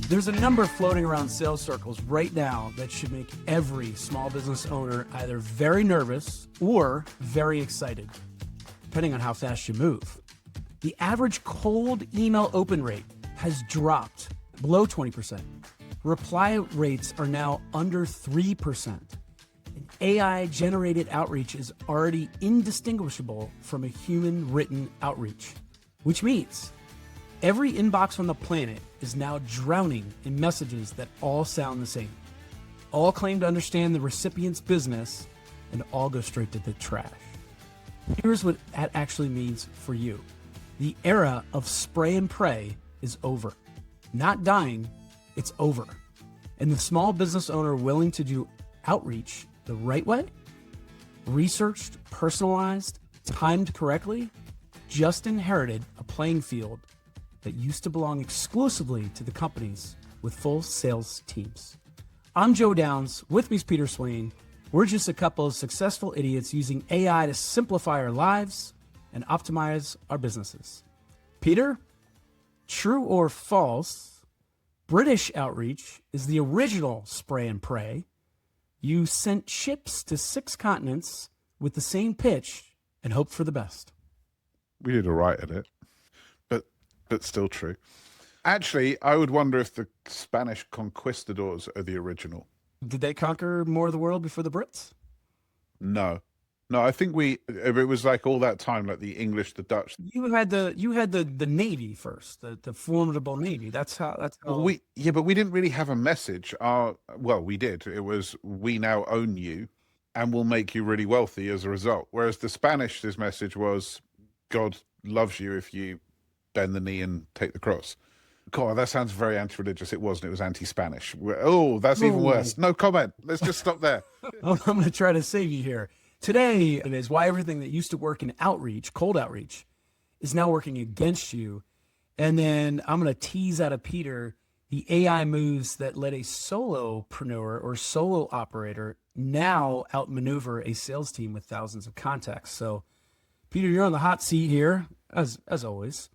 There's a number floating around sales circles right now that should make every small business owner either very nervous or very excited, depending on how fast you move. The average cold email open rate has dropped below 20%. Reply rates are now under 3%. And AI-generated outreach is already indistinguishable from a human-written outreach, which means every inbox on the planet is now drowning in messages that all sound the same, all claim to understand the recipient's business, and all go straight to the trash. Here's what that actually means for you. The era of spray and pray is over. Not dying, it's over. And the small business owner willing to do outreach the right way, researched, personalized, timed correctly, just inherited a playing field that used to belong exclusively to the companies with full sales teams. I'm Joe Downs, with me is Peter Swain. We're just a couple of successful idiots using AI to simplify our lives and optimize our businesses. Peter, true or false, British outreach is the original spray and pray. You sent ships to 6 continents with the same pitch and hoped for the best. We did all right at it, but still true. Actually, I would wonder if the Spanish conquistadors are the original. Did they conquer more of the world before the Brits? No, I think it was like all that time, like the English, the Dutch. You had the Navy first, the formidable Navy. That's how. But we didn't really have a message. We did. It was, we now own you and we'll make you really wealthy as a result. Whereas the Spanish's message was, God loves you if you bend the knee and take the cross. God, that sounds very anti-religious. It wasn't. It was anti-Spanish. Oh, that's even worse. No comment. Let's just stop there. I'm going to try to save you here. Today, it is why everything that used to work in outreach, cold outreach, is now working against you. And then I'm going to tease out of Peter the AI moves that let a solopreneur or solo operator now outmaneuver a sales team with thousands of contacts. So, Peter, you're on the hot seat here, as always.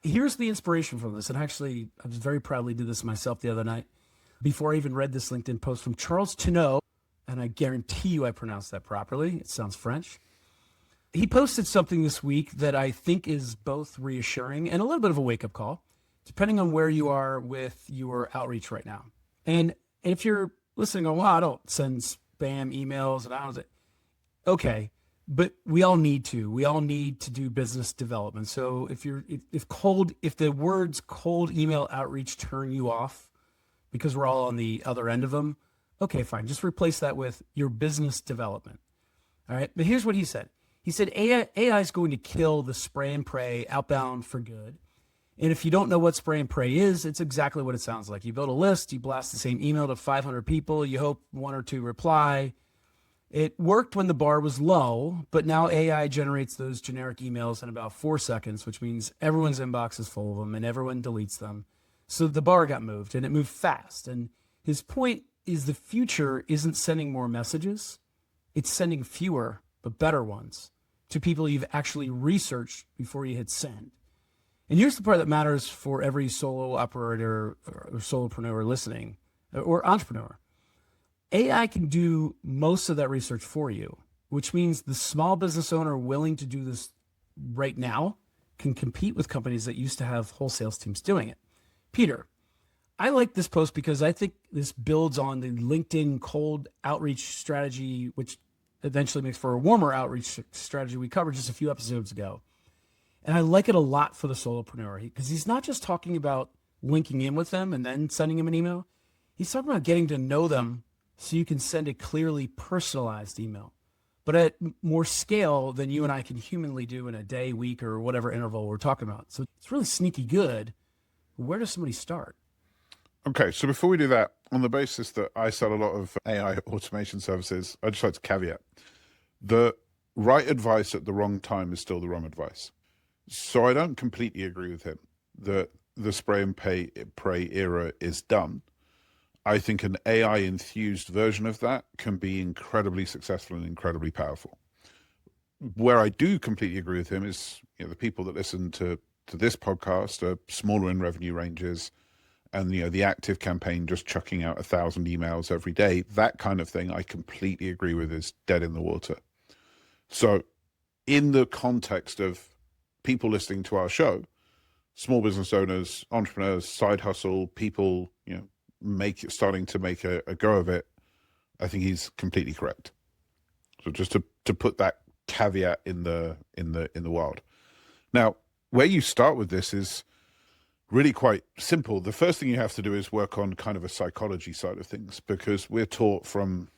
Here's the inspiration from this. And actually, I was very proudly did this myself the other night before I even read this LinkedIn post from Charles Chenot. And I guarantee you I pronounced that properly. It sounds French. He posted something this week that I think is both reassuring and a little bit of a wake-up call, depending on where you are with your outreach right now. And if you're listening, going, well, I don't send spam emails, and I don't. Okay, but we all need to. We all need to do business development. So if the words cold email outreach turn you off because we're all on the other end of them, okay, fine. Just replace that with your business development. All right. But here's what he said. He said AI is going to kill the spray and pray outbound for good. And if you don't know what spray and pray is, it's exactly what it sounds like. You build a list, you blast the same email to 500 people, you hope 1 or 2 reply. It worked when the bar was low, but now AI generates those generic emails in about 4 seconds, which means everyone's inbox is full of them and everyone deletes them. So the bar got moved, and it moved fast. And his point is the future isn't sending more messages. It's sending fewer, but better ones to people you've actually researched before you hit send. And here's the part that matters for every solo operator or solopreneur listening, or entrepreneur. AI can do most of that research for you, which means the small business owner willing to do this right now can compete with companies that used to have whole sales teams doing it. Peter, I like this post because I think this builds on the LinkedIn cold outreach strategy, which eventually makes for a warmer outreach strategy we covered just a few episodes ago. And I like it a lot for the solopreneur because he's not just talking about linking in with them and then sending them an email. He's talking about getting to know them so you can send a clearly personalized email, but at more scale than you and I can humanly do in a day, week, or whatever interval we're talking about. So it's really sneaky good. Where does somebody start? Okay, so before we do that, on the basis that I sell a lot of AI automation services, I'd just like to caveat. The right advice at the wrong time is still the wrong advice. So I don't completely agree with him that the spray and pray era is done. I think an AI-infused version of that can be incredibly successful and incredibly powerful. Where I do completely agree with him is, the people that listen to this podcast are smaller in revenue ranges, and the active campaign just chucking out 1,000 emails every day, that kind of thing, I completely agree with, is dead in the water. So in the context of people listening to our show, small business owners, entrepreneurs, side hustle, people, starting to make a go of it, I think he's completely correct. So just to put that caveat in the wild. Now, where you start with this is really quite simple. The first thing you have to do is work on kind of a psychology side of things, because we're taught from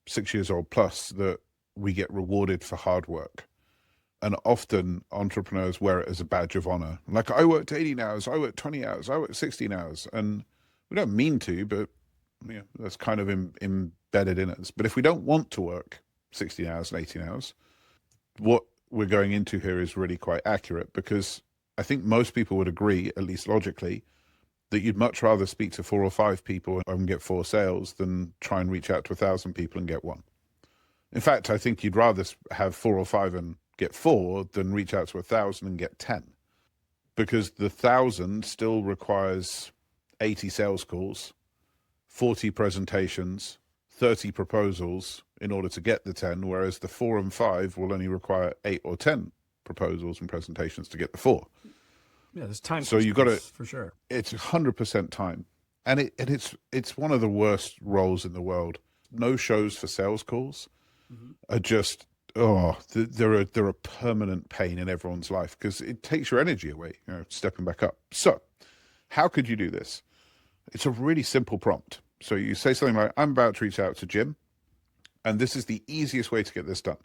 6 years old plus that we get rewarded for hard work. And often entrepreneurs wear it as a badge of honor. Like, I worked 80 hours, I worked 20 hours, I worked 16 hours. And we don't mean to, but that's kind of embedded in us. But if we don't want to work 16 hours and 18 hours, what we're going into here is really quite accurate, because I think most people would agree, at least logically, that you'd much rather speak to 4 or 5 people and get 4 sales than try and reach out to 1,000 people and get 1. In fact, I think you'd rather have 4 or 5 and get 4 than reach out to 1,000 and get 10, because the 1,000 still requires 80 sales calls, 40 presentations, 30 proposals in order to get the 10, whereas the 4 and 5 will only require 8 or 10 proposals and presentations to get the 4. Yeah, there's time. So you've got to, for sure. It's 100% time, and it's one of the worst roles in the world. No shows for sales calls are just they're a permanent pain in everyone's life, because it takes your energy away. Stepping back up. So, how could you do this? It's a really simple prompt. So you say something like, "I'm about to reach out to Jim, and this is the easiest way to get this done.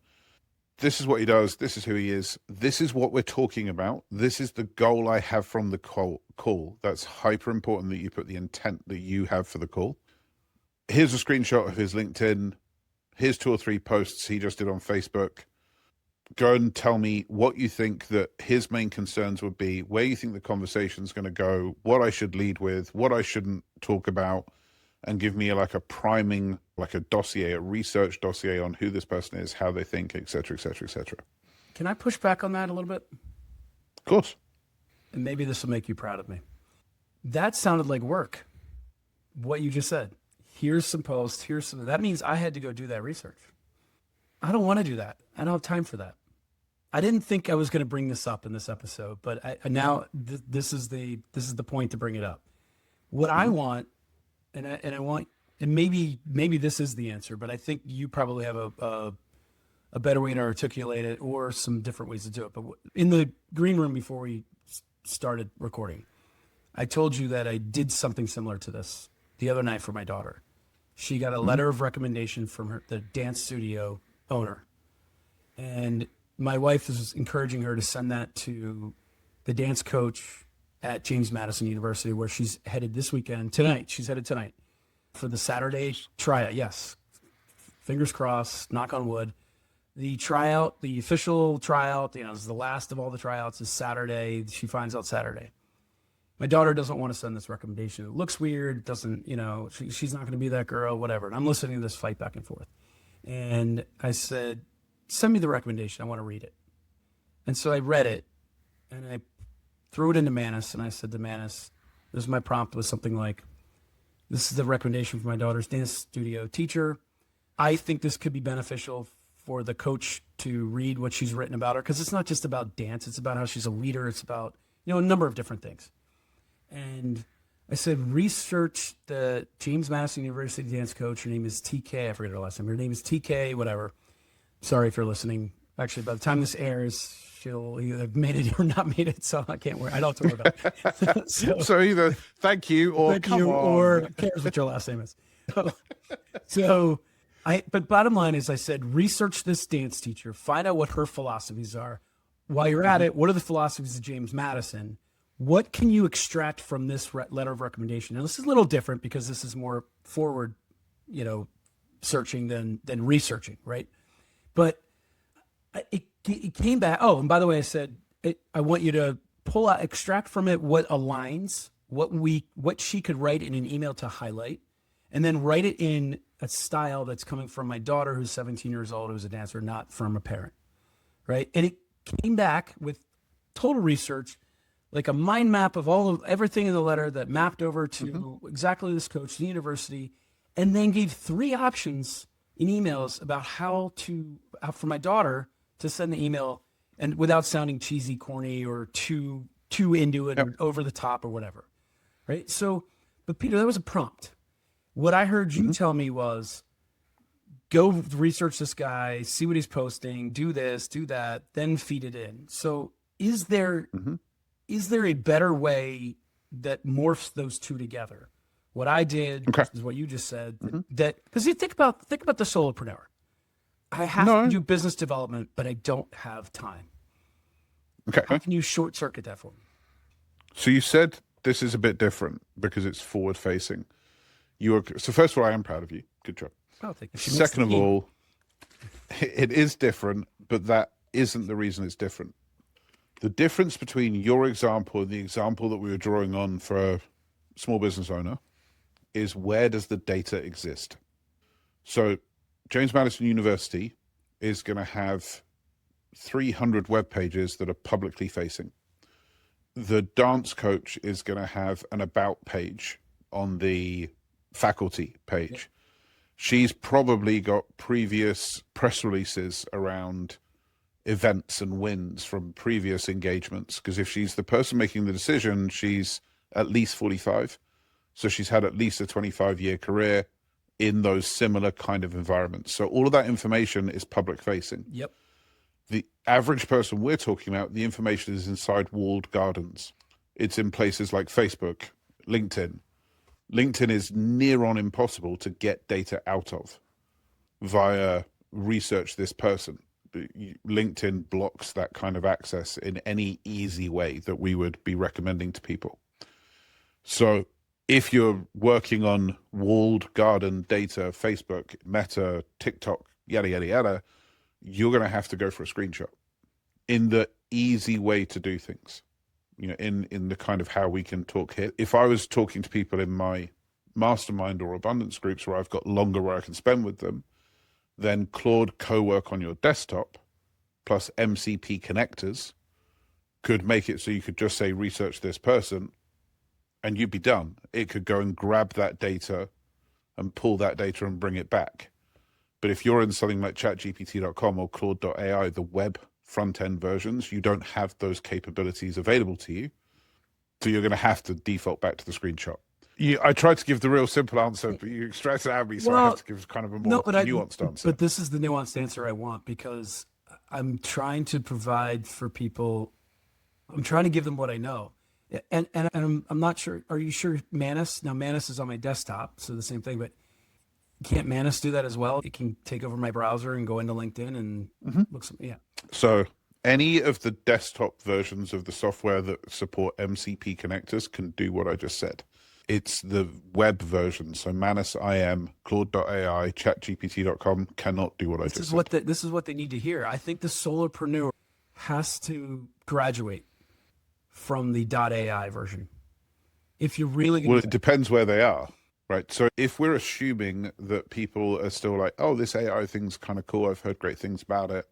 This is what he does. This is who he is. This is what we're talking about. This is the goal I have from the call." That's hyper important that you put the intent that you have for the call. Here's a screenshot of his LinkedIn. Here's 2 or 3 posts he just did on Facebook. Go and tell me what you think that his main concerns would be, where you think the conversation's going to go, what I should lead with, what I shouldn't talk about, and give me like a priming, like a dossier, a research dossier on who this person is, how they think, et cetera, et cetera, et cetera. Can I push back on that a little bit? Of course. And maybe this will make you proud of me. That sounded like work. What you just said. Here's some posts, that means I had to go do that research. I don't want to do that. I don't have time for that. I didn't think I was going to bring this up in this episode, but this is the point to bring it up. What I want, and maybe this is the answer, but I think you probably have a better way to articulate it, or some different ways to do it. But in the green room before we started recording, I told you that I did something similar to this the other night for my daughter. She got a letter of recommendation from the dance studio owner. And my wife is encouraging her to send that to the dance coach at James Madison University, where she's headed this weekend, tonight. She's headed tonight for the Saturday tryout. Yes. Fingers crossed, knock on wood. The tryout, the official tryout, is the last of all the tryouts, is Saturday. She finds out Saturday. My daughter doesn't want to send this recommendation. It looks weird. Doesn't, she's not going to be that girl, whatever. And I'm listening to this fight back and forth. And I said, send me the recommendation. I want to read it. And so I read it, and I threw it into Manus, and I said to Manus, my prompt was something like, this is the recommendation for my daughter's dance studio teacher. I think this could be beneficial for the coach to read what she's written about her, because it's not just about dance. It's about how she's a leader. It's about, a number of different things. And I said, research the James Madison University dance coach. Her name is TK. I forget her last name. Her name is TK, whatever. Sorry if you're listening. Actually, by the time this airs, she'll either have made it or not made it. So I don't have to worry about it. so either thank you or come on. Or who cares what your last name is. But bottom line is, I said, research this dance teacher. Find out what her philosophies are. While you're at it, what are the philosophies of James Madison? What can you extract from this letter of recommendation? And this is a little different, because this is more forward, searching than researching, right? But it came back. Oh, and by the way, I said, I want you to extract from it what aligns, what she could write in an email to highlight, and then write it in a style that's coming from my daughter, who's 17 years old, who's a dancer, not from a parent, right? And it came back with total research, like a mind map of everything in the letter that mapped over to exactly this coach, the university, and then gave 3 options in emails about how for my daughter to send the email and without sounding cheesy, corny, or too into it Yep. or over the top or whatever. Right. So, but Peter, that was a prompt. What I heard you tell me was go research this guy, see what he's posting, do this, do that, then feed it in. So is there a better way that morphs those two together? What I did Okay. versus what you just said, that because you think about the solopreneur. I have to No. do business development, but I don't have time. How Okay. can you short circuit that for me? So you said this is a bit different because it's forward facing. So first of all, I am proud of you. Good job. Oh, thank you. Second of all, it is different, but that isn't the reason it's different. The difference between your example and the example that we were drawing on for a small business owner is, where does the data exist? So James Madison University is going to have 300 web pages that are publicly facing. The dance coach is going to have an about page on the faculty page. She's probably got previous press releases around events and wins from previous engagements, because if she's the person making the decision, she's at least 45. So she's had at least a 25-year career in those similar kind of environments. So all of that information is public facing. Yep. The average person we're talking about, the information is inside walled gardens. It's in places like Facebook, LinkedIn. LinkedIn is near on impossible to get data out of via research this person. LinkedIn blocks that kind of access in any easy way that we would be recommending to people. So if you're working on walled garden data, Facebook, Meta, TikTok, yada, yada, yada, you're going to have to go for a screenshot in the easy way to do things, in the kind of how we can talk here. If I was talking to people in my mastermind or abundance groups where I've got longer where I can spend with them, then Claude co-work on your desktop plus MCP connectors could make it so you could just say, research this person, and you'd be done. It could go and grab that data and pull that data and bring it back. But if you're in something like chatgpt.com or Claude.ai, the web front-end versions, you don't have those capabilities available to you. So you're going to have to default back to the screenshot. I tried to give the real simple answer, but you extracted it out of me, so I have to give kind of a more nuanced answer. But this is the nuanced answer I want, because I'm trying to provide for people. I'm trying to give them what I know. And I'm not sure. Are you sure Manus? Now, Manus is on my desktop, so the same thing, but can't Manus do that as well? It can take over my browser and go into LinkedIn and look some, yeah. So any of the desktop versions of the software that support MCP connectors can do what I just said. It's the web version. So Manus IM, Claude.ai, ChatGPT.com cannot do what I just said. This is what they need to hear. I think the solopreneur has to graduate from the .ai version. If you're really going Well, it depends where they are, right? So if we're assuming that people are still like, oh, this AI thing's kind of cool, I've heard great things about it,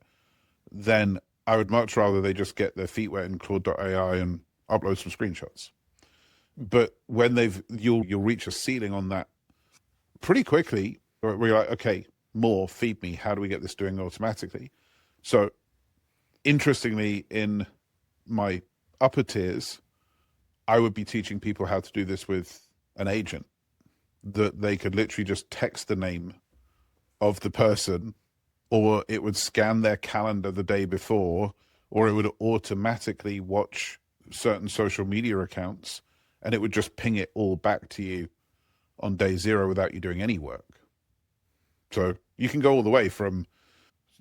then I would much rather they just get their feet wet in Claude.ai and upload some screenshots. But when you'll reach a ceiling on that pretty quickly, where you're like, okay, more, feed me. How do we get this doing automatically? So interestingly, in my upper tiers, I would be teaching people how to do this with an agent, that they could literally just text the name of the person, or it would scan their calendar the day before, or it would automatically watch certain social media accounts, and it would just ping it all back to you on day 0 without you doing any work. So you can go all the way from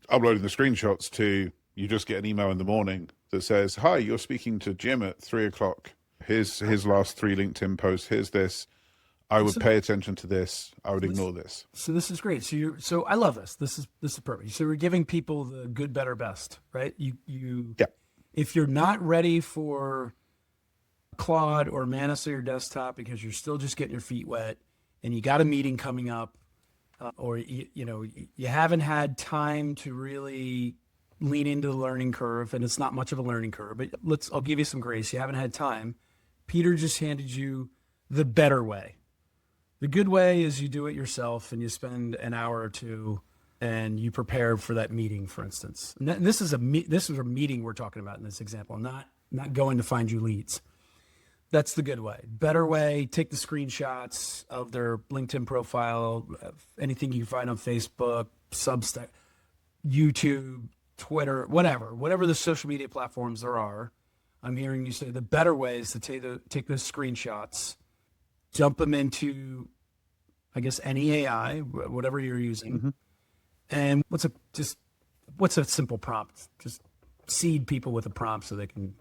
uploading the screenshots to you just get an email in the morning that says, hi, you're speaking to Jim at 3:00. Here's his last 3 LinkedIn posts. Here's this. I would pay attention to this. I would ignore this. So this is great. So I love this. This is perfect. So we're giving people the good, better, best, right? Yeah. If you're not ready for Claude or Manus on your desktop because you're still just getting your feet wet and you got a meeting coming up, or you haven't had time to really lean into the learning curve, and it's not much of a learning curve, but I'll give you some grace. You haven't had time. Peter just handed you the better way. The good way is you do it yourself and you spend an hour or two and you prepare for that meeting, for instance. And this is a meeting we're talking about in this example, not going to find you leads. That's the good way. Better way, take the screenshots of their LinkedIn profile, anything you can find on Facebook, Substack, YouTube, Twitter, whatever the social media platforms there are. I'm hearing you say the better way is to take those screenshots, dump them into, I guess, any AI, whatever you're using. Mm-hmm. And what's a simple prompt? Just seed people with a prompt so they don't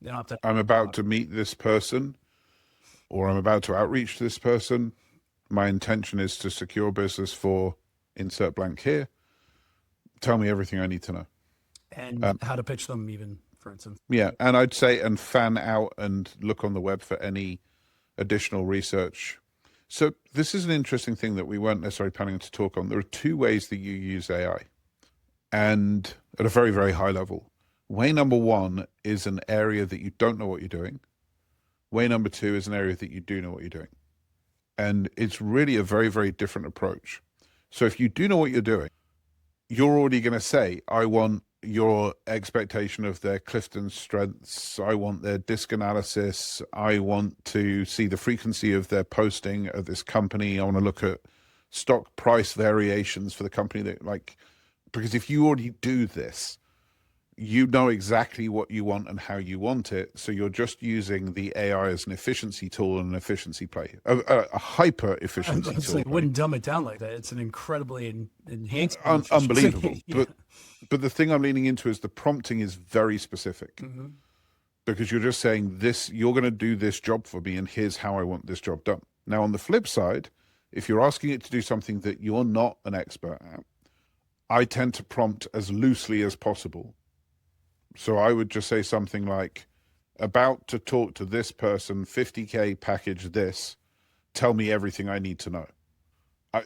have to. I'm about to meet this person, or I'm about to outreach to this person. My intention is to secure business for insert blank here. Tell me everything I need to know. And how to pitch them even, for instance. Yeah, and I'd say, and fan out and look on the web for any additional research. So this is an interesting thing that we weren't necessarily planning to talk on. There are two ways that you use AI, and at a very, very high level. Way number one is an area that you don't know what you're doing. Way number two is an area that you do know what you're doing. And it's really a very, very different approach. So if you do know what you're doing, you're already going to say, I want your expectation of their Clifton strengths. I want their disc analysis. I want to see the frequency of their posting at this company. I want to look at stock price variations for the company because if you already do this, you know exactly what you want and how you want it. So you're just using the AI as an efficiency tool and an efficiency play, a hyper efficiency tool. Like, wouldn't dumb it down like that. It's an incredibly enhanced, unbelievable. Yeah. But the thing I'm leaning into is the prompting is very specific, mm-hmm. because you're just saying this, you're going to do this job for me, and here's how I want this job done. Now, on the flip side, if you're asking it to do something that you're not an expert at, I tend to prompt as loosely as possible. So I would just say something like, about to talk to this person, 50K package this, tell me everything I need to know.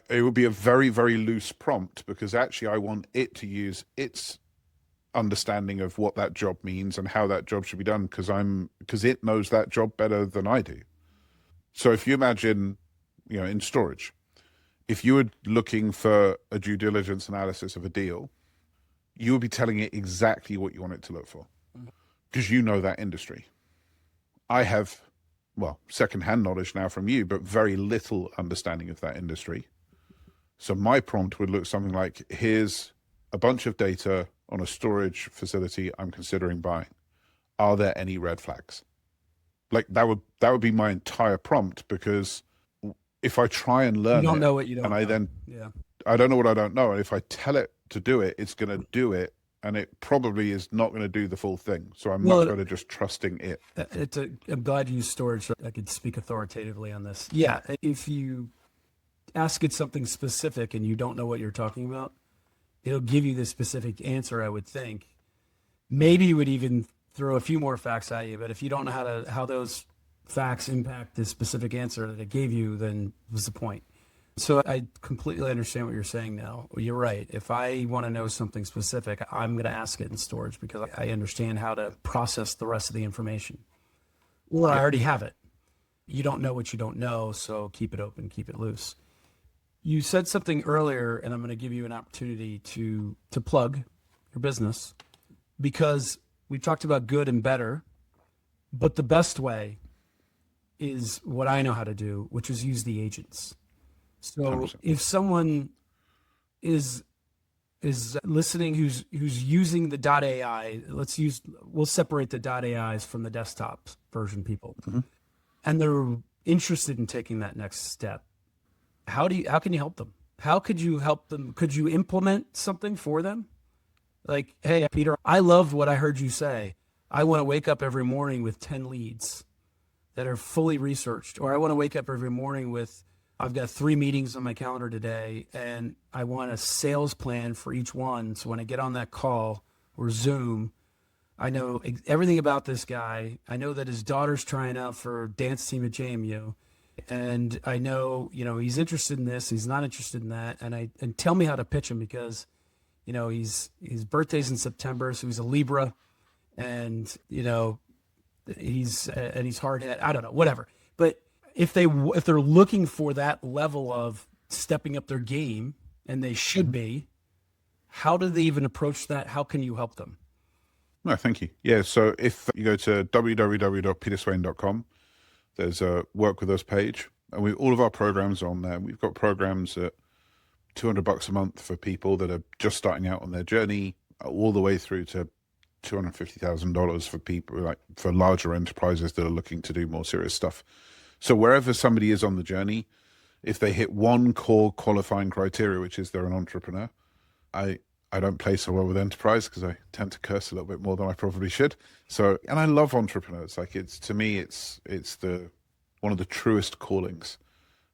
It would be a very, very loose prompt, because actually I want it to use its understanding of what that job means and how that job should be done, because it knows that job better than I do. So if you imagine, in storage, if you were looking for a due diligence analysis of a deal, you would be telling it exactly what you want it to look for, because you know that industry. I have, secondhand knowledge now from you, but very little understanding of that industry. So my prompt would look something like, here's a bunch of data on a storage facility I'm considering buying. Are there any red flags? Like that would be my entire prompt, because if I try and learn, you don't know what you don't know. I don't know what I don't know. And if I tell it to do it, it's going to do it. And it probably is not going to do the full thing. So I'm much better just trusting it. I'm glad you used storage. So I could speak authoritatively on this. Yeah. If you ask it something specific and you don't know what you're talking about, it'll give you the specific answer, I would think. Maybe you would even throw a few more facts at you, but if you don't know how those facts impact the specific answer that it gave you, then what's the point? So I completely understand what you're saying now. You're right. If I want to know something specific, I'm going to ask it in storage, because I understand how to process the rest of the information. Well, I already have it. You don't know what you don't know, so keep it open, keep it loose. You said something earlier, and I'm going to give you an opportunity to plug your business, because we talked about good and better, but the best way is what I know how to do, which is use the agents. So 100%. If someone is listening who's using the .ai, we'll separate the .ais from the desktop version people, mm-hmm. and they're interested in taking that next step. How can you help them? How could you help them? Could you implement something for them? Like, hey, Peter, I loved what I heard you say. I want to wake up every morning with 10 leads that are fully researched, or I want to wake up every morning with, I've got 3 meetings on my calendar today, and I want a sales plan for each one. So when I get on that call or Zoom, I know everything about this guy. I know that his daughter's trying out for dance team at JMU. And I know, he's interested in this, he's not interested in that. And tell me how to pitch him, because his birthday's in September, so he's a Libra, and he's hard hit. I don't know, whatever. But if they're looking for that level of stepping up their game, and they should be, how do they even approach that? How can you help them? No, thank you. Yeah, so if you go to www.peterswain.com, there's a work with us page, and all of our programs are on there. We've got programs at $200 a month for people that are just starting out on their journey, all the way through to $250,000 for people, like for larger enterprises that are looking to do more serious stuff. So wherever somebody is on the journey, if they hit one core qualifying criteria, which is they're an entrepreneur, I don't play so well with enterprise because I tend to curse a little bit more than I probably should. So, and I love entrepreneurs. Like to me, it's one of the truest callings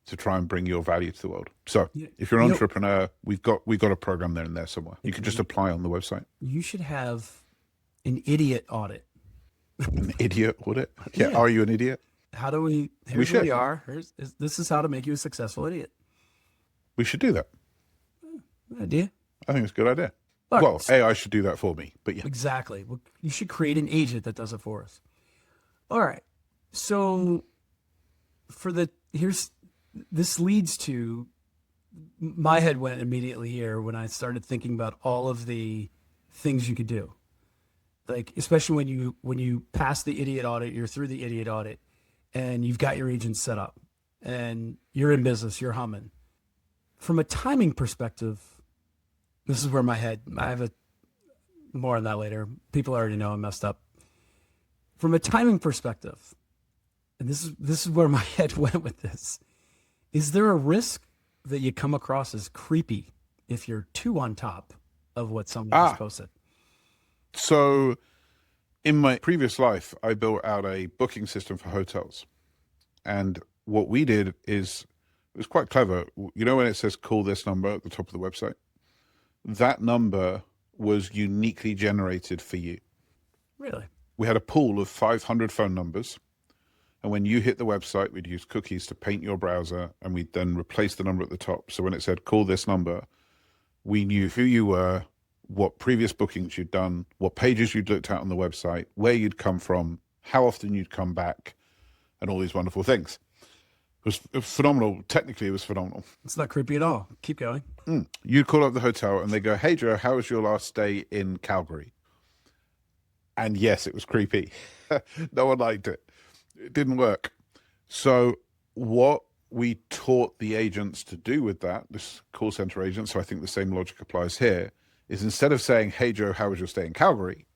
to try and bring your value to the world. So if you're an entrepreneur, we've got a program there and there somewhere. You can just apply on the website. You should have an idiot audit. An idiot audit? Yeah. Are you an idiot? How do we? Here's who we are. This is how to make you a successful idiot. We should do that. Good idea. I think it's a good idea. Well, AI should do that for me, but yeah. Exactly. Well, you should create an agent that does it for us. All right. So this leads to, my head went immediately here when I started thinking about all of the things you could do. Like, especially when you pass the idiot audit, you're through the idiot audit, and you've got your agent set up, and you're in business, you're humming. From a timing perspective, this is where I have more on that later. People already know I'm messed up. From a timing perspective, and this is where my head went with this, is there a risk that you come across as creepy if you're too on top of what someone has posted? So in my previous life, I built out a booking system for hotels. And what we did is, it was quite clever. You know when it says call this number at the top of the website? That number was uniquely generated for you. Really? We had a pool of 500 phone numbers. And when you hit the website, we'd use cookies to paint your browser, and we'd then replace the number at the top. So when it said call this number, we knew who you were, what previous bookings you'd done, what pages you'd looked at on the website, where you'd come from, how often you'd come back, and all these wonderful things. It was phenomenal. Technically, it was phenomenal. It's not creepy at all. Keep going. You'd call up the hotel and they go, hey, Joe, how was your last stay in Calgary? And yes, it was creepy. No one liked it. It didn't work. So what we taught the agents to do with that, this call center agent, so I think the same logic applies here, is instead of saying, hey, Joe, how was your stay in Calgary?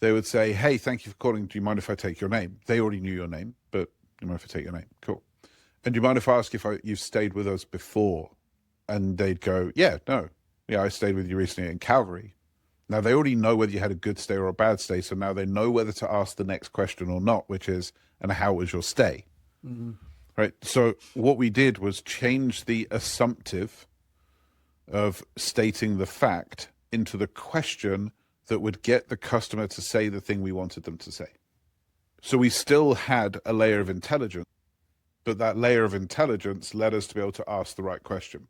They would say, hey, thank you for calling. Do you mind if I take your name? They already knew your name, but do you mind if I take your name? Cool. And do you mind if I ask if you've stayed with us before? And they'd go, yeah, no. Yeah, I stayed with you recently in Calgary. Now, they already know whether you had a good stay or a bad stay, so now they know whether to ask the next question or not, which is, and how was your stay? Mm-hmm. Right? So what we did was change the assumptive of stating the fact into the question that would get the customer to say the thing we wanted them to say. So we still had a layer of intelligence, but that layer of intelligence led us to be able to ask the right question.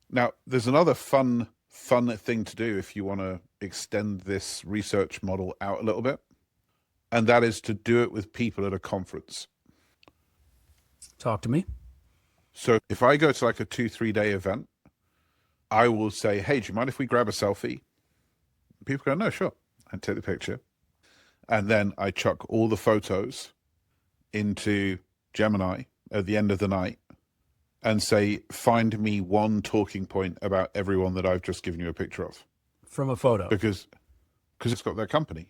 Now, there's another fun thing to do if you want to extend this research model out a little bit, and that is to do it with people at a conference. Talk to me. So if I go to like a 2-3 day event, I will say, hey, do you mind if we grab a selfie? People go, no, sure. I take the picture. And then I chuck all the photos into Gemini at the end of the night and say, find me one talking point about everyone that I've just given you a picture of. From a photo? Because it's got their company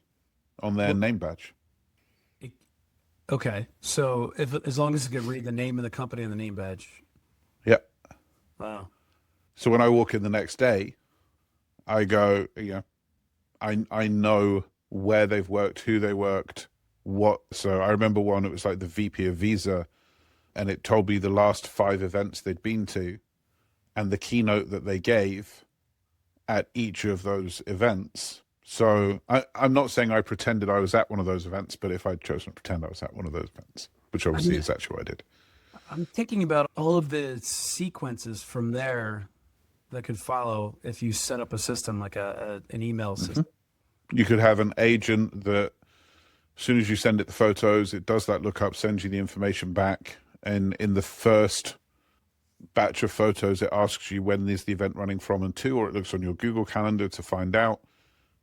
on their name badge. Okay. So as long as you can read the name of the company and the name badge. Yeah. Wow. So when I walk in the next day, I go, I know where they've worked, who they worked, what. So I remember one, it was like the VP of Visa, and it told me the last 5 events they'd been to and the keynote that they gave at each of those events. So I'm not saying I pretended I was at one of those events, but if I'd chosen to pretend I was at one of those events, which obviously is actually what I did. I'm thinking about all of the sequences from there that could follow if you set up a system like an email system. You could have an agent that as soon as you send it the photos, it does that lookup, sends you the information back. And in the first batch of photos, it asks you when is the event running from and to, or it looks on your Google Calendar to find out.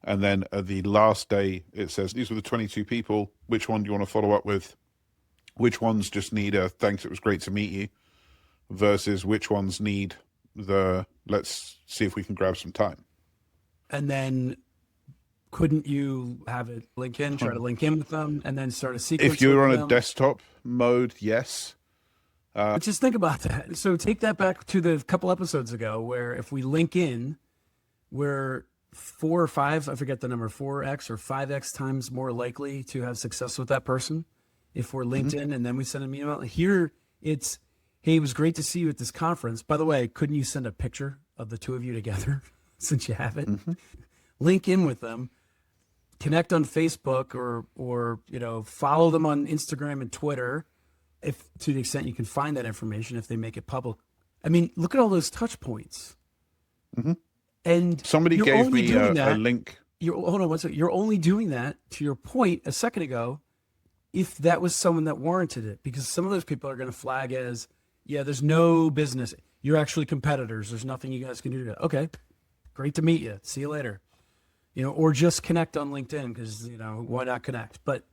And then at the last day, it says, these were the 22 people. Which one do you want to follow up with? Which ones just need a thanks, it was great to meet you, versus which ones need the let's see if we can grab some time. And then couldn't you have it link in, try to link in with them, and then start a sequence? If you're on with a them? desktop mode, yes. But just think about that. So take that back to the couple episodes ago where if we link in, we're 4 or 5, I forget the number, 4x or 5x times more likely to have success with that person if we're linked in and then we send them an email. Here it's, hey, it was great to see you at this conference. By the way, couldn't you send a picture of the two of you together since you have it? Link in with them, connect on Facebook or follow them on Instagram and Twitter, if to the extent you can find that information, if they make it public. I mean, look at all those touch points. And Somebody you're gave only me doing a that- link. Hold on one second. You're only doing that, to your point a second ago, if that was someone that warranted it, because some of those people are going to flag as, yeah, there's no business. You're actually competitors. There's nothing you guys can do to. Okay, great to meet you. See you later. Or just connect on LinkedIn because, why not connect? But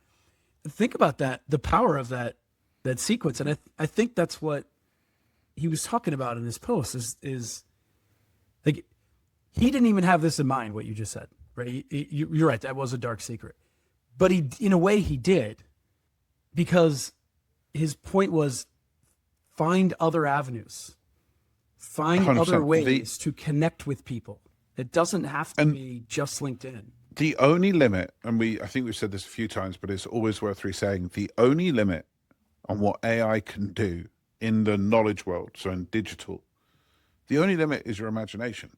think about that, the power of that sequence. And I think that's what he was talking about in his post is like, he didn't even have this in mind, what you just said, right? You're right. That was a dark secret, but in a way he did, because his point was find other avenues, find 100%. other ways to connect with people. It doesn't have to be just LinkedIn. The only limit, and I think we've said this a few times, but it's always worth re-saying, the only limit on what AI can do in the knowledge world, so in digital, the only limit is your imagination.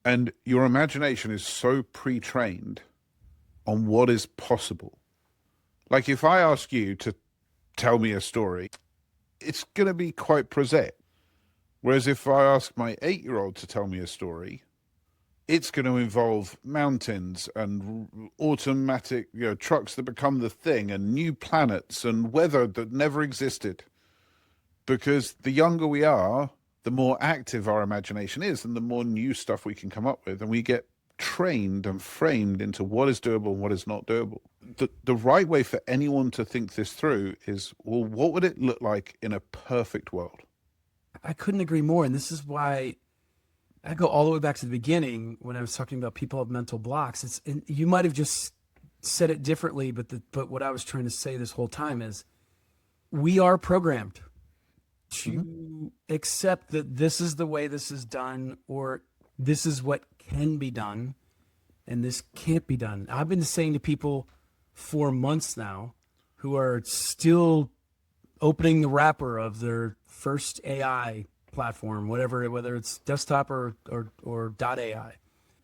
And your imagination is so pre-trained on what is possible. Like if I ask you to tell me a story, it's going to be quite prosaic. Whereas if I ask my 8-year-old to tell me a story, it's going to involve mountains and automatic trucks that become the thing and new planets and weather that never existed. Because the younger we are, the more active our imagination is and the more new stuff we can come up with. And we get trained and framed into what is doable and what is not doable. The right way for anyone to think this through is, well, what would it look like in a perfect world? I couldn't agree more. And this is why I go all the way back to the beginning when I was talking about people have mental blocks. And you might have just said it differently, but what I was trying to say this whole time is we are programmed to accept that this is the way this is done, or this is what can be done, and this can't be done. I've been saying to people for months now who are still opening the wrapper of their first AI platform, whether it's desktop or .ai,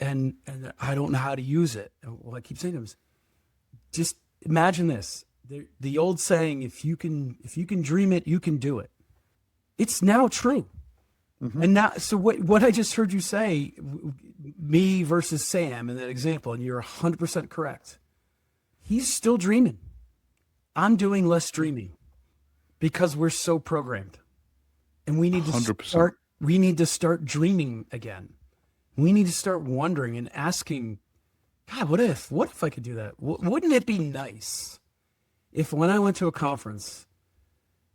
and I don't know how to use it. Well, I keep saying to them, just imagine this: the old saying, if you can dream it, you can do it. It's now true. And now, so what I just heard you say, me versus Sam in that example, and you're 100% correct. He's still dreaming. I'm doing less dreaming because we're so programmed. And we need to 100%. start dreaming again. We need to start wondering and asking, God, what if I could do that? Wouldn't it be nice if when I went to a conference,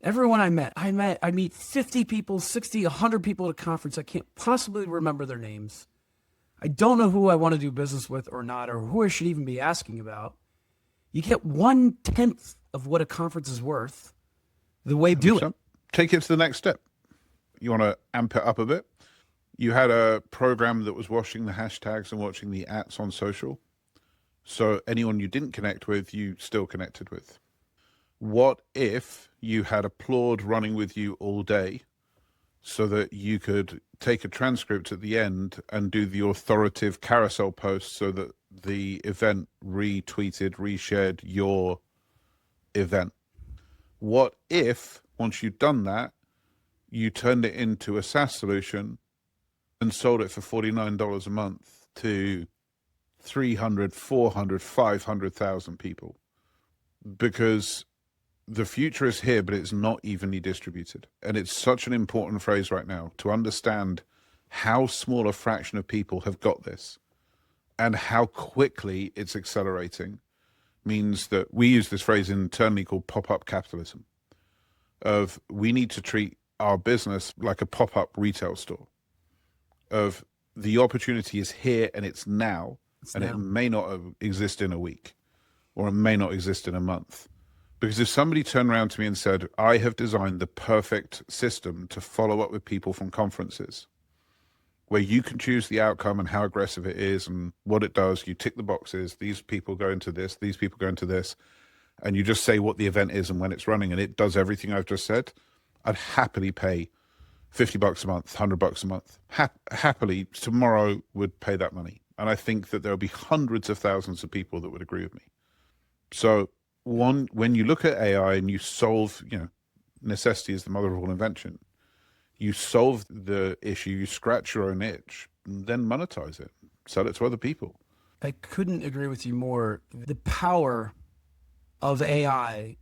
everyone I meet 50 people, 60, 100 people at a conference. I can't possibly remember their names. I don't know who I want to do business with or not, or who I should even be asking about. You get 1/10 of what a conference is worth. The way to do it. Take it to the next step. You want to amp it up a bit? You had a program that was watching the hashtags and watching the ats on social. So anyone you didn't connect with, you still connected with. What if you had a Claude running with you all day so that you could take a transcript at the end and do the authoritative carousel post so that the event retweeted, reshared your event? What if, once you've done that, you turned it into a SaaS solution and sold it for $49 a month to 300, 400, 500,000 people, because the future is here, but it's not evenly distributed. And it's such an important phrase right now to understand how small a fraction of people have got this and how quickly it's accelerating. Means that we use this phrase internally called pop-up capitalism, of we need to treat our business like a pop-up retail store, of the opportunity is here and it's now, it may not exist in a week, or it may not exist in a month. Because if somebody turned around to me and said, I have designed the perfect system to follow up with people from conferences, where you can choose the outcome and how aggressive it is and what it does, you tick the boxes, these people go into this, these people go into this, and you just say what the event is and when it's running, and it does everything I've just said, I'd happily pay $50 a month, $100 a month. Happily, tomorrow would pay that money. And I think that there'll be hundreds of thousands of people that would agree with me. So when you look at AI and you solve, necessity is the mother of all invention. You solve the issue, you scratch your own itch, and then monetize it, sell it to other people. I couldn't agree with you more. The power of AI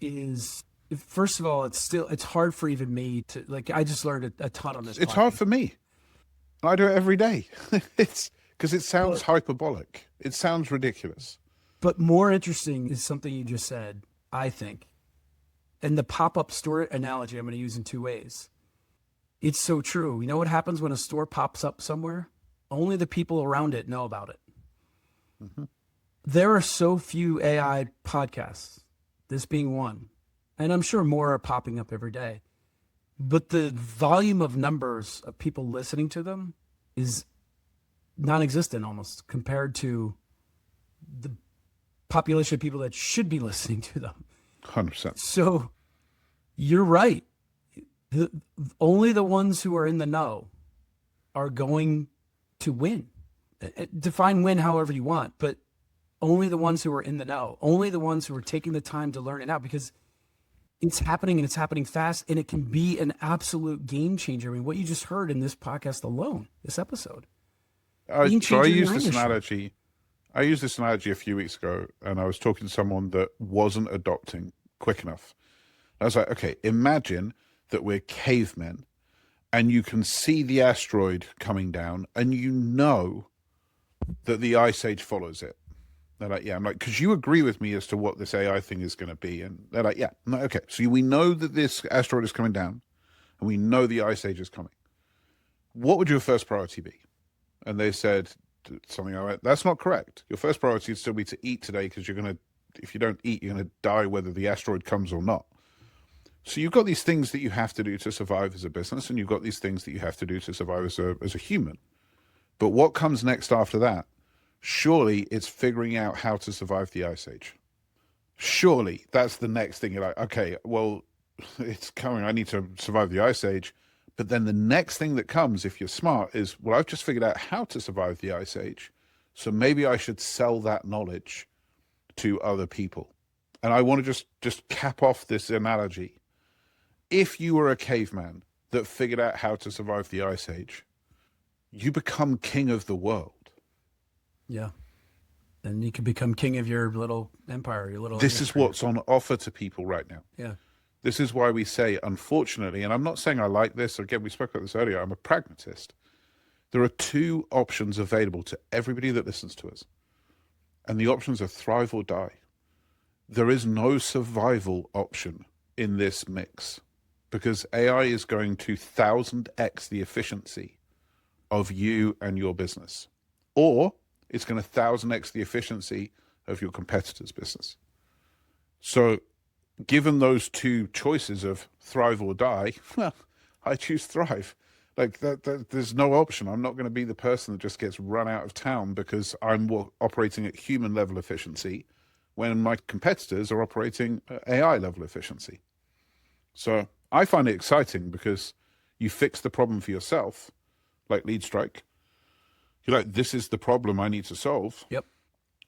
is, first of all, it's hard for even me to, I just learned a ton on this. It's hard for me. I do it every day. It's because it sounds hyperbolic. It sounds ridiculous. But more interesting is something you just said, I think. And the pop-up store analogy I'm going to use in two ways. It's so true. You know what happens when a store pops up somewhere? Only the people around it know about it. Mm-hmm. There are so few AI podcasts, this being one, and I'm sure more are popping up every day. But the volume of numbers of people listening to them is non-existent almost compared to the population of people that should be listening to them. 100%. So you're right. Only the ones who are in the know are going to win. Define win however you want, but only the ones who are in the know, only the ones who are taking the time to learn it out, because it's happening and it's happening fast, and it can be an absolute game changer. I mean, what you just heard in this podcast alone, this episode. So I used this analogy. I used this analogy a few weeks ago, and I was talking to someone that wasn't adopting quick enough. I was like, okay, imagine that we're cavemen and you can see the asteroid coming down and you know that the ice age follows it. They're like, yeah. I'm like, because you agree with me as to what this AI thing is going to be. And they're like, yeah. I'm like, okay, so we know that this asteroid is coming down and we know the ice age is coming. What would your first priority be? And they said something like, that's not correct. Your first priority would still be to eat today, because if you don't eat, you're going to die whether the asteroid comes or not. So you've got these things that you have to do to survive as a business, and you've got these things that you have to do to survive as a human. But what comes next after that? Surely it's figuring out how to survive the ice age. Surely that's the next thing. You're like, okay, well, it's coming. I need to survive the ice age. But then the next thing that comes, if you're smart, is, well, I've just figured out how to survive the ice age. So maybe I should sell that knowledge to other people. And I want to just cap off this analogy. If you were a caveman that figured out how to survive the ice age, you become king of the world. Yeah. Then you can become king of your little empire, your little... This is what's on offer to people right now. Yeah. This is why we say, unfortunately, and I'm not saying I like this, again, we spoke about this earlier, I'm a pragmatist. There are two options available to everybody that listens to us. And the options are thrive or die. There is no survival option in this mix, because AI is going to 1000x the efficiency of you and your business. Or it's going to 1000x the efficiency of your competitor's business. So given those two choices of thrive or die, well, I choose thrive. Like that, there's no option. I'm not going to be the person that just gets run out of town because I'm operating at human level efficiency when my competitors are operating at AI level efficiency. So I find it exciting because you fix the problem for yourself, like Lead Strike. You're like, this is the problem I need to solve. Yep.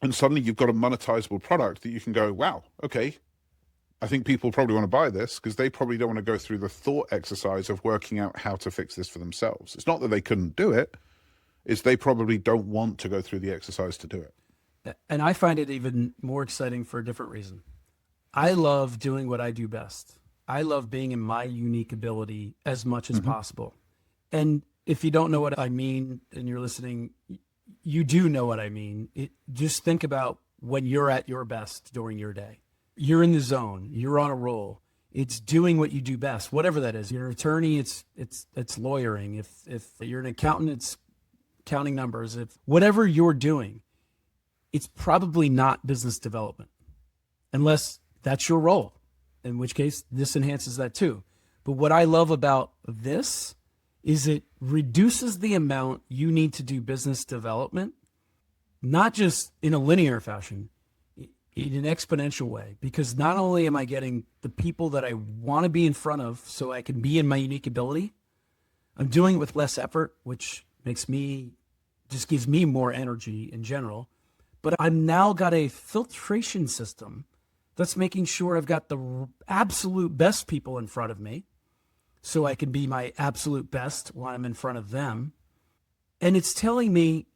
And suddenly you've got a monetizable product that you can go, wow, okay, I think people probably want to buy this because they probably don't want to go through the thought exercise of working out how to fix this for themselves. It's not that they couldn't do it, it's they probably don't want to go through the exercise to do it. And I find it even more exciting for a different reason. I love doing what I do best. I love being in my unique ability as much as possible. And if you don't know what I mean and you're listening, you do know what I mean. Just think about when you're at your best during your day. You're in the zone. You're on a roll. It's doing what you do best, whatever that is. You're an attorney, it's lawyering. If you're an accountant, it's counting numbers. If whatever you're doing, it's probably not business development, unless that's your role, in which case this enhances that too. But what I love about this is it reduces the amount you need to do business development, not just in a linear fashion, in an exponential way, because not only am I getting the people that I want to be in front of so I can be in my unique ability, I'm doing it with less effort, which just gives me more energy in general. But I've now got a filtration system that's making sure I've got the absolute best people in front of me so I can be my absolute best while I'm in front of them. And it's telling me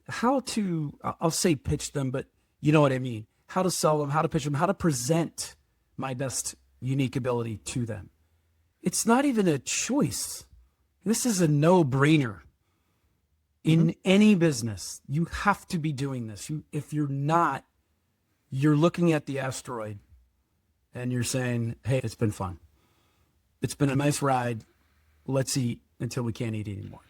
how to, I'll say pitch them, but you know what I mean. How to sell them, how to pitch them, how to present my best unique ability to them. It's not even a choice. This is a no-brainer. In any business, you have to be doing this. If you're not, you're looking at the asteroid and you're saying, hey, it's been fun. It's been a nice ride. Let's eat until we can't eat anymore.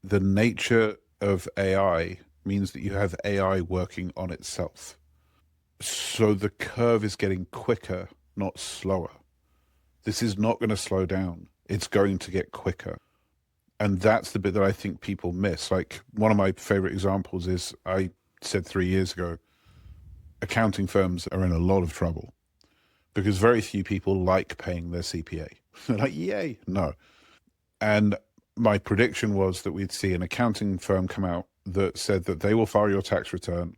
The nature of AI means that you have AI working on itself. So the curve is getting quicker, not slower. This is not going to slow down. It's going to get quicker. And that's the bit that I think people miss. Like, one of my favorite examples is, I said 3 years ago, accounting firms are in a lot of trouble because very few people like paying their CPA. They're like, yay, no. And my prediction was that we'd see an accounting firm come out that said that they will file your tax return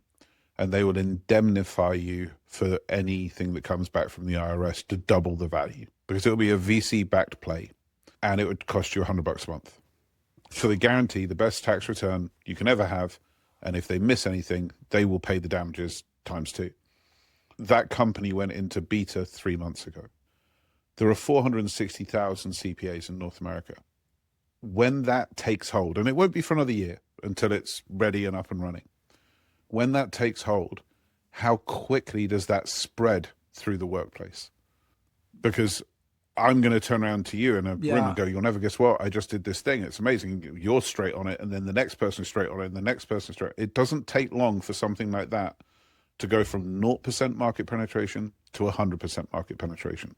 and they will indemnify you for anything that comes back from the IRS to double the value, because it will be a VC-backed play and it would cost you $100 a month. So they guarantee the best tax return you can ever have, and if they miss anything, they will pay the damages ×2. That company went into beta 3 months ago. There are 460,000 CPAs in North America. When that takes hold, and it won't be for another year until it's ready and up and running, when that takes hold, how quickly does that spread through the workplace? Because I'm going to turn around to you in a room and go, you'll never guess what, I just did this thing. It's amazing. You're straight on it. And then the next person is straight on it. And the next person is straight. It doesn't take long for something like that to go from 0% market penetration to 100% market penetration.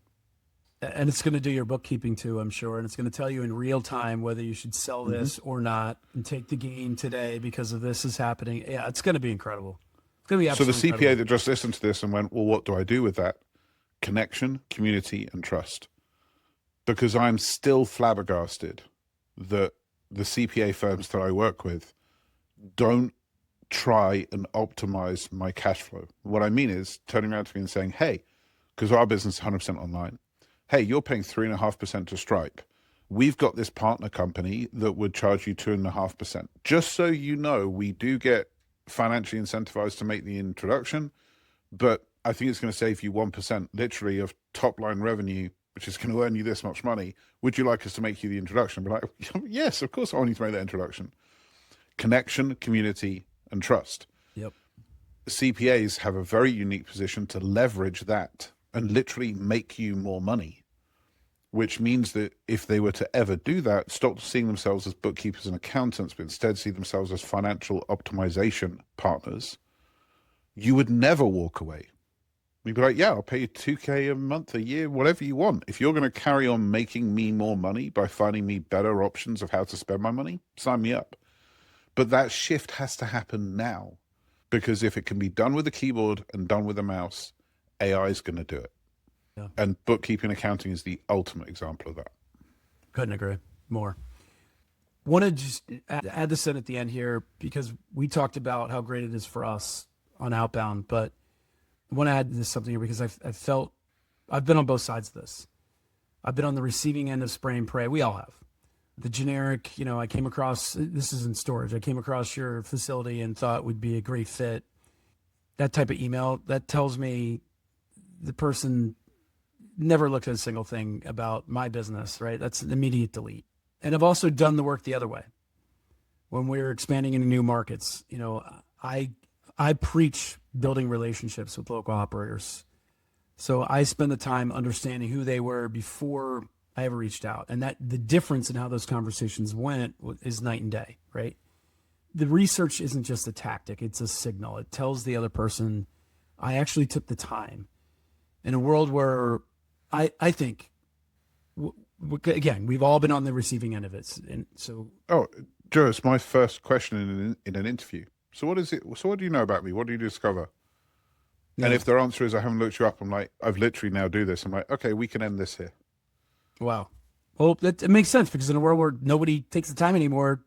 And it's going to do your bookkeeping too, I'm sure. And it's going to tell you in real time whether you should sell this or not and take the gain today because of this is happening. Yeah, it's going to be incredible. It's going to be absolutely So the CPA incredible. that just listened to this and went, well, what do I do with that? Connection, community, and trust. Because I'm still flabbergasted that the CPA firms that I work with don't try and optimize my cash flow. What I mean is turning around to me and saying, hey, because our business is 100% online, hey, you're paying 3.5% to Stripe. We've got this partner company that would charge you 2.5%. Just so you know, we do get financially incentivized to make the introduction, but I think it's going to save you 1% literally of top line revenue, which is going to earn you this much money. Would you like us to make you the introduction? Be like, yes, of course I want you to make that introduction. Connection, community, and trust. Yep. CPAs have a very unique position to leverage that and literally make you more money, which means that if they were to ever do that, stop seeing themselves as bookkeepers and accountants, but instead see themselves as financial optimization partners, you would never walk away. You'd be like, yeah, I'll pay you $2,000 a month, a year, whatever you want. If you're going to carry on making me more money by finding me better options of how to spend my money, sign me up. But that shift has to happen now, because if it can be done with a keyboard and done with a mouse, AI is going to do it. Yeah. And bookkeeping and accounting is the ultimate example of that. Couldn't agree more. Want to just add this in at the end here, because we talked about how great it is for us on Outbound, but I want to add this something here because I felt I've been on both sides of this. I've been on the receiving end of spray and pray. We all have. The generic, I came across, this is in storage. I came across your facility and thought would be a great fit. That type of email, that tells me the person never looked at a single thing about my business, right? That's an immediate delete. And I've also done the work the other way. When we're expanding into new markets, I preach building relationships with local operators. So I spend the time understanding who they were before I ever reached out. And that the difference in how those conversations went is night and day, right? The research isn't just a tactic, it's a signal. It tells the other person, I actually took the time. In a world where I think, again, we've all been on the receiving end of it. And so, Joe, it's my first question in an interview. So what is it? So what do you know about me? What do you discover? Yeah. And if their answer is, I haven't looked you up, I'm like, I've literally now do this. I'm like, okay, we can end this here. Wow. Well, it makes sense, because in a world where nobody takes the time anymore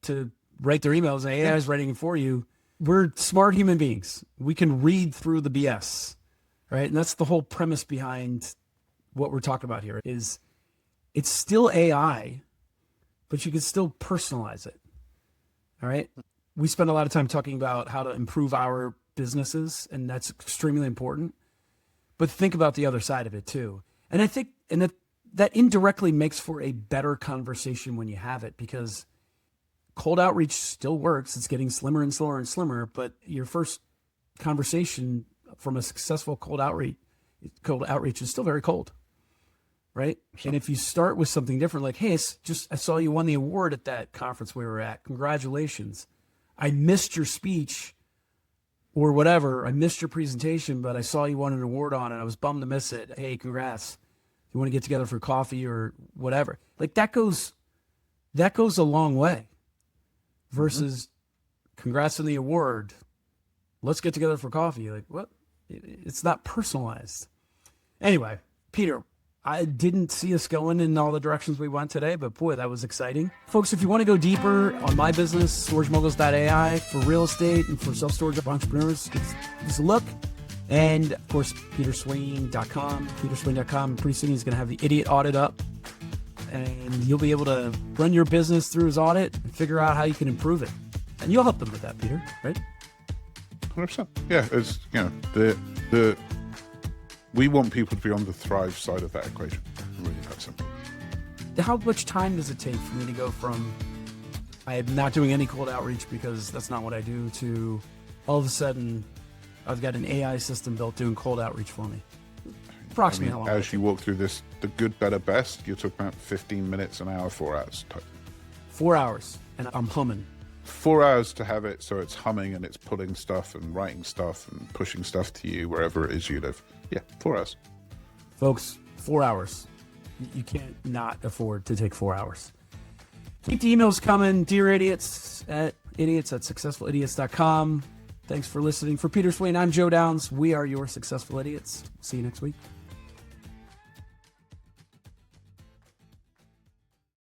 to write their emails and AI is writing it for you, we're smart human beings. We can read through the BS, right? And that's the whole premise behind what we're talking about here is it's still AI, but you can still personalize it. All right. We spend a lot of time talking about how to improve our businesses, and that's extremely important. But think about the other side of it too. And I think, that indirectly makes for a better conversation when you have it, because cold outreach still works. It's getting slimmer and slower and slimmer, but your first conversation from a successful cold outreach is still very cold, right? Sure. And if you start with something different, like, hey, I saw you won the award at that conference we were at. Congratulations. I missed your speech or whatever. I missed your presentation, but I saw you won an award on it. I was bummed to miss it. Hey, congrats. You want to get together for coffee or whatever. Like that goes a long way versus congrats on the award. Let's get together for coffee. Like what? It's not personalized. Anyway, Peter, I didn't see us going in all the directions we went today, but boy, that was exciting. Folks, if you want to go deeper on my business, storagemoguls.ai, for real estate and for self-storage entrepreneurs, just look. And of course, peterswain.com. Pretty soon he's going to have the idiot audit up, and you'll be able to run your business through his audit and figure out how you can improve it. And you'll help them with that, Peter, right? 100%. Yeah, it's, we want people to be on the thrive side of that equation. Really that simple. How much time does it take for me to go from I am not doing any cold outreach because that's not what I do to all of a sudden I've got an AI system built doing cold outreach for me? Approximately how long? As you walk through this, the good, better, best, you're talking about 15 minutes, an hour, 4 hours. 4 hours, and I'm humming. 4 hours to have it so it's humming and it's pulling stuff and writing stuff and pushing stuff to you wherever it is you live. Yeah, 4 hours. Folks, 4 hours. You can't not afford to take 4 hours. Keep the emails coming, dear idiots at successfulidiots.com. Thanks for listening. For Peter Swain, I'm Joe Downs. We are your successful idiots. See you next week.